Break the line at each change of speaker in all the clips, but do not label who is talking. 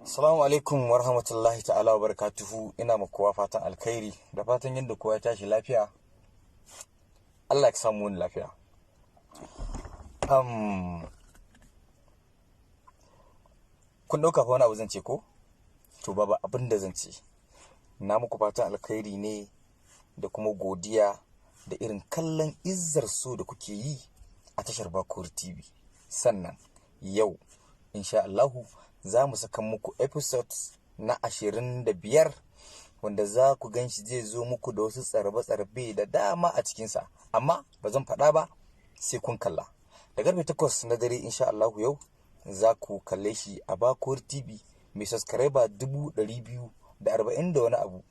Assalamu alaikum wa rahmatullahi ta'ala wa barakatuhu. Ina kowa fatan alkhairi da fatan yadda kowa ya tashi lafiya. Allah ya samu wani lafiya. Kun ɗauka fa wani abu zan ce ko? To babu abin da zan ce. Na muku fatan alkhairi ne da kuma godiya da irin kallon izzar so da kuke yi a tashar Bakori TV. Sannan yau insha Allahu za mu saka muku episodes na 25 wanda za ku gan shi zai zo muku da wasu tsarbe-tsarbe da dama a cikinsa, amma ba zan faɗa ba sai kun kalla. Da karfe 8 na dare insha Allahu yau za ku kalle shi a Bakori TV mai subscriber 240 da wani abu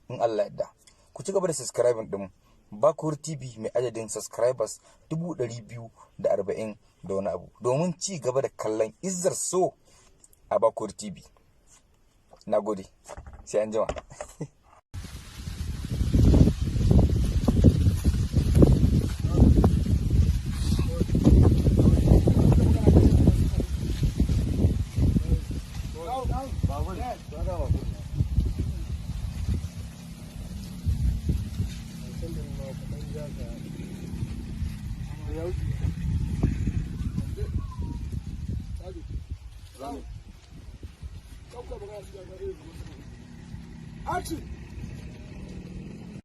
in Allah yadda. Ku ci gaba da subscribing din Bakori TV mai adadin subscribers 240 da wani abu domin ci gaba da kallon izzar so a Bakori TV. Na gode, sai an jima.
Action!